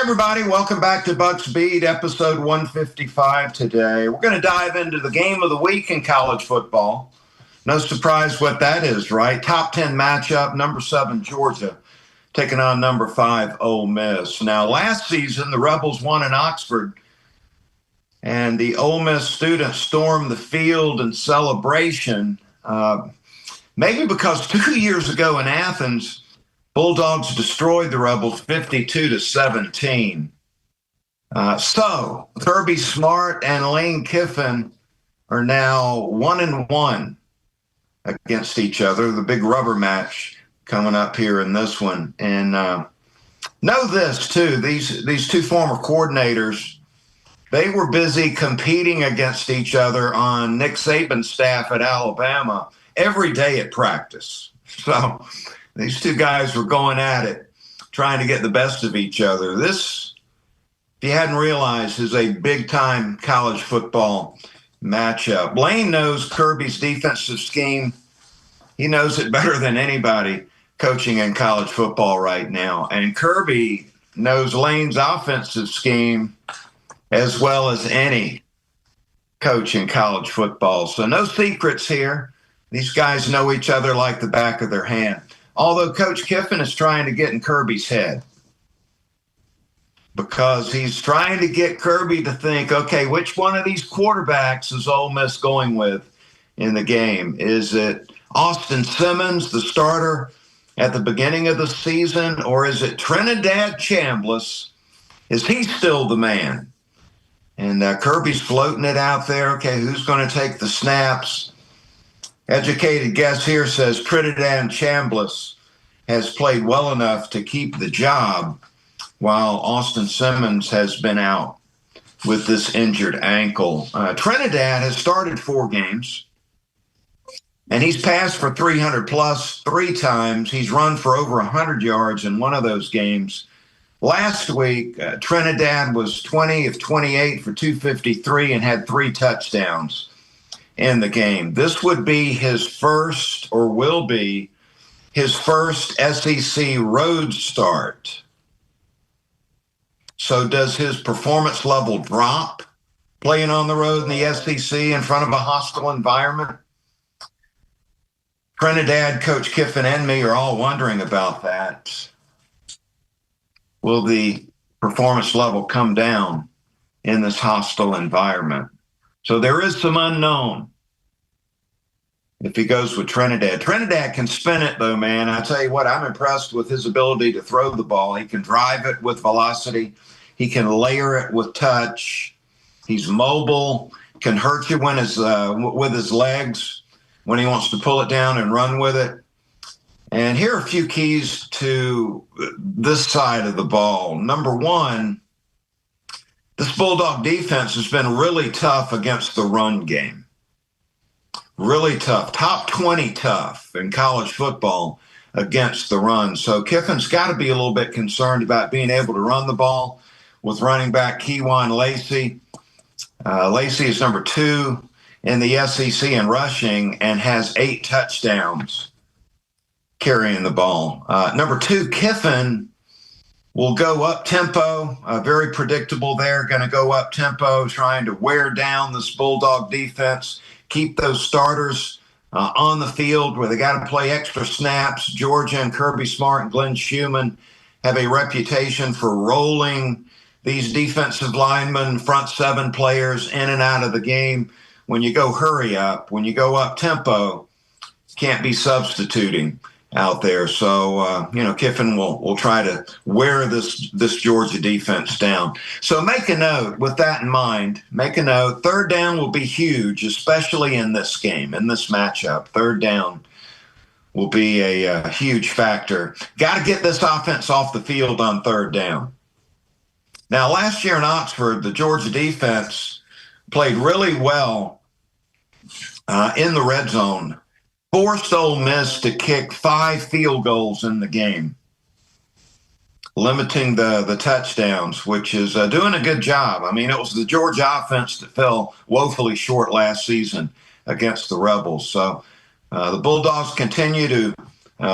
Everybody, welcome back to Bucks Beat, episode 155 today. We're going to dive into the game of the week in college football. No surprise what that is, right? Top 10 matchup, number 7 Georgia taking on number 5 Ole Miss. Now, last season, the Rebels won in Oxford, and the Ole Miss students stormed the field in celebration, maybe because 2 years ago in Athens, Bulldogs destroyed the Rebels 52-17. So Kirby, Smart, and Lane Kiffin are now 1-1 against each other. The big rubber match coming up here in this one. And know this, too. These two former coordinators, they were busy competing against each other on Nick Saban's staff at Alabama every day at practice. So these two guys were going at it, trying to get the best of each other. This, if you hadn't realized, is a big-time college football matchup. Lane knows Kirby's defensive scheme. He knows it better than anybody coaching in college football right now. And Kirby knows Lane's offensive scheme as well as any coach in college football. So no secrets here. These guys know each other like the back of their hand. Although Coach Kiffin is trying to get in Kirby's head because he's trying to get Kirby to think, okay, which one of these quarterbacks is Ole Miss going with in the game? Is it Austin Simmons, the starter at the beginning of the season, or is it Trinidad Chambliss? Is he still the man? And Kirby's floating it out there. Okay, who's going to take the snaps? Educated guess here says Trinidad Chambliss has played well enough to keep the job while Austin Simmons has been out with this injured ankle. Trinidad has started 4 games, and he's passed for 300-plus 3 times. He's run for over 100 yards in one of those games. Last week, Trinidad was 20 of 28 for 253 and had 3 touchdowns in the game. This would be his first, or will be his first SEC road start. So does his performance level drop playing on the road in the SEC in front of a hostile environment? Trinidad, Coach Kiffin, and me are all wondering about that. Will the performance level come down in this hostile environment? So there is some unknown if he goes with Trinidad. Trinidad can spin it, though, man. I tell you what, I'm impressed with his ability to throw the ball. He can drive it with velocity. He can layer it with touch. He's mobile, can hurt you when with his legs when he wants to pull it down and run with it. And here are a few keys to this side of the ball. Number one, this Bulldog defense has been really tough against the run game. Really tough. Top 20 tough in college football against the run. So Kiffin's got to be a little bit concerned about being able to run the ball with running back Kiwan Lacy. Lacy is number 2 in the SEC in rushing and has 8 touchdowns carrying the ball. Number 2, Kiffin will go up tempo, very predictable there, going to go up tempo, trying to wear down this Bulldog defense, keep those starters on the field where they got to play extra snaps. Georgia and Kirby Smart and Glenn Schumann have a reputation for rolling these defensive linemen, front 7 players in and out of the game. When you go hurry up, when you go up tempo, can't be substituting out there. So, Kiffin will try to wear this Georgia defense down. So make a note with that in mind. Make a note. 3rd down will be huge, especially in this game, in this matchup. 3rd down will be a huge factor. Got to get this offense off the field on 3rd down. Now, last year in Oxford, the Georgia defense played really well in the red zone, forced Ole Miss to kick 5 field goals in the game, limiting the touchdowns, which is doing a good job. I mean, it was the Georgia offense that fell woefully short last season against the Rebels. So the Bulldogs continue to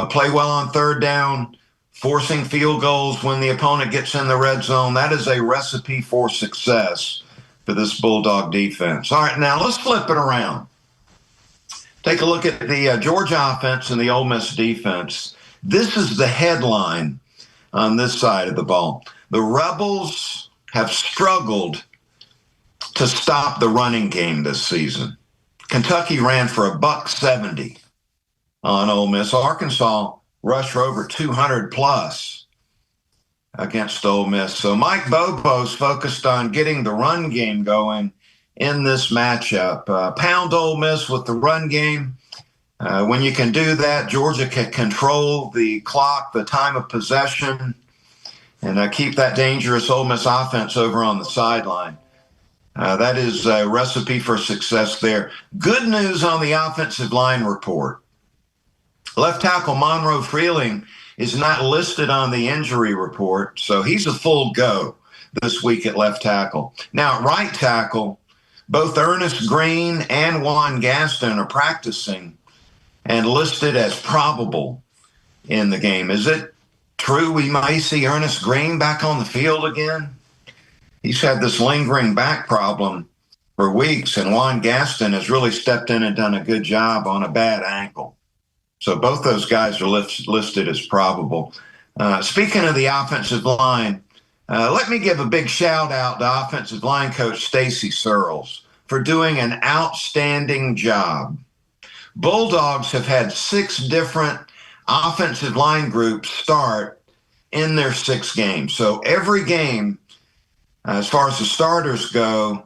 play well on 3rd down, forcing field goals when the opponent gets in the red zone. That is a recipe for success for this Bulldog defense. All right, now let's flip it around. Take a look at the Georgia offense and the Ole Miss defense. This is the headline on this side of the ball. The Rebels have struggled to stop the running game this season. Kentucky ran for $170 on Ole Miss. Arkansas rushed for over 200 plus against Ole Miss. So Mike Bobo's focused on getting the run game going in this matchup. Pound Ole Miss with the run game. When you can do that, Georgia can control the clock, the time of possession, and keep that dangerous Ole Miss offense over on the sideline. That is a recipe for success there. Good news on the offensive line report. Left tackle Monroe Freeling is not listed on the injury report, so he's a full go this week at left tackle. Now, at right tackle, both Ernest Green and Juan Gaston are practicing and listed as probable in the game. Is it true we may see Ernest Green back on the field again? He's had this lingering back problem for weeks, and Juan Gaston has really stepped in and done a good job on a bad ankle. So both those guys are listed as probable. Speaking of the offensive line, let me give a big shout out to offensive line coach Stacy Searles for doing an outstanding job. Bulldogs have had 6 different offensive line groups start in their 6 games. So every game, as far as the starters go,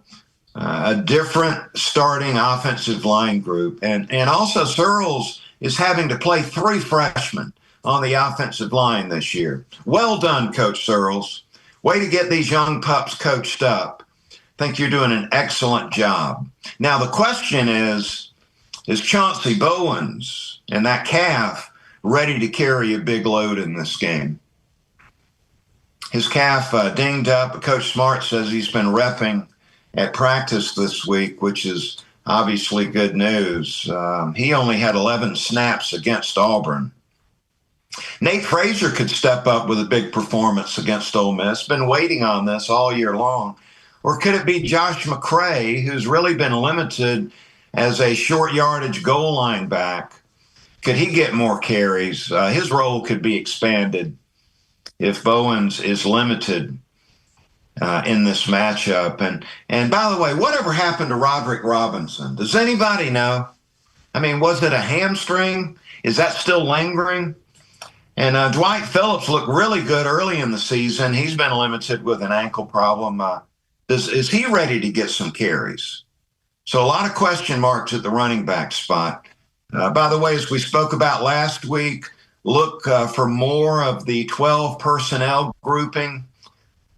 a different starting offensive line group. And also Searles is having to play 3 freshmen on the offensive line this year. Well done, Coach Searles. Way to get these young pups coached up. I think you're doing an excellent job. Now, the question is Chauncey Bowens and that calf ready to carry a big load in this game? His calf dinged up. Coach Smart says he's been repping at practice this week, which is obviously good news. He only had 11 snaps against Auburn. Nate Frazier could step up with a big performance against Ole Miss. Been waiting on this all year long. Or could it be Josh McCray, who's really been limited as a short yardage goal line back? Could he get more carries? His role could be expanded if Bowens is limited in this matchup. And by the way, whatever happened to Roderick Robinson? Does anybody know? I mean, was it a hamstring? Is that still lingering? And Dwight Phillips looked really good early in the season. He's been limited with an ankle problem. Is he ready to get some carries? So a lot of question marks at the running back spot. By the way, as we spoke about last week, look for more of the 12 personnel grouping.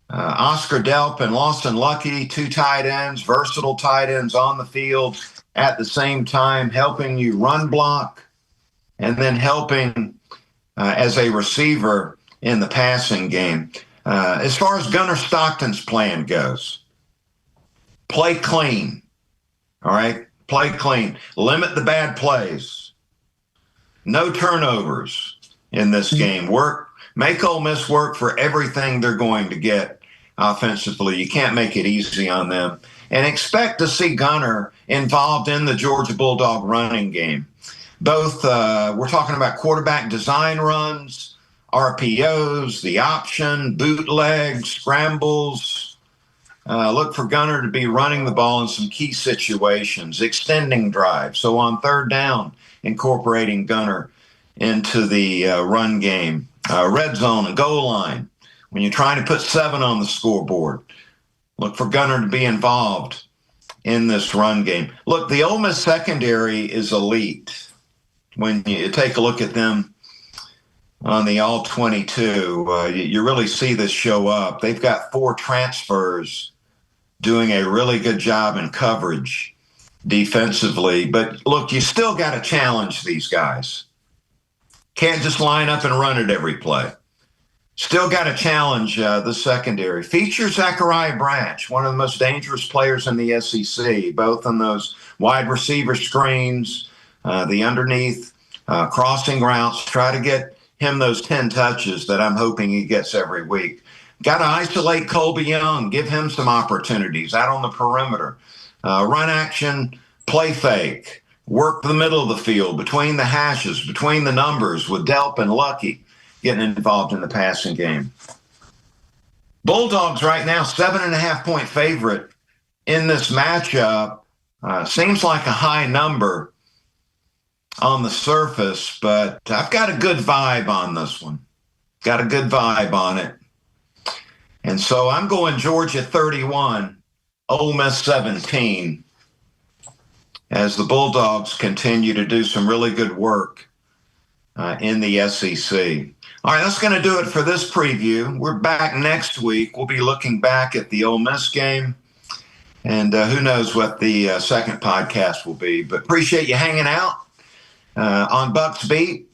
Oscar Delp and Lawson Lucky, 2 tight ends, versatile tight ends on the field at the same time, helping you run block and then helping as a receiver in the passing game. As far as Gunner Stockton's plan goes, play clean, all right? Play clean. Limit the bad plays. No turnovers in this game. Make Ole Miss work for everything they're going to get offensively. You can't make it easy on them. And expect to see Gunner involved in the Georgia Bulldog running game. Both, we're talking about quarterback design runs, RPOs, the option, bootlegs, scrambles. Look for Gunner to be running the ball in some key situations, extending drives. So on 3rd down, incorporating Gunner into the run game. Red zone and goal line. When you're trying to put 7 on the scoreboard, look for Gunner to be involved in this run game. Look, the Ole Miss secondary is elite. When you take a look at them on the All-22, you really see this show up. They've got 4 transfers doing a really good job in coverage defensively. But look, you still got to challenge these guys. Can't just line up and run it every play. Still got to challenge the secondary. Feature Zachariah Branch, one of the most dangerous players in the SEC, both on those wide receiver screens, the underneath crossing routes. Try to get him those 10 touches that I'm hoping he gets every week. Got to isolate Colby Young, give him some opportunities out on the perimeter. Run action, play fake, work the middle of the field, between the hashes, between the numbers with Delp and Lucky getting involved in the passing game. Bulldogs right now, 7.5-point favorite in this matchup. Seems like a high number on the surface, but I've got a good vibe on this one. Got a good vibe on it. And so I'm going Georgia 31, Ole Miss 17, as the Bulldogs continue to do some really good work in the SEC. All right, that's going to do it for this preview. We're back next week. We'll be looking back at the Ole Miss game, and who knows what the second podcast will be. But appreciate you hanging out on Bucks Beat,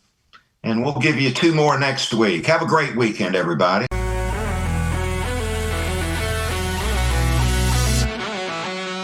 and we'll give you 2 more next week. Have a great weekend, everybody.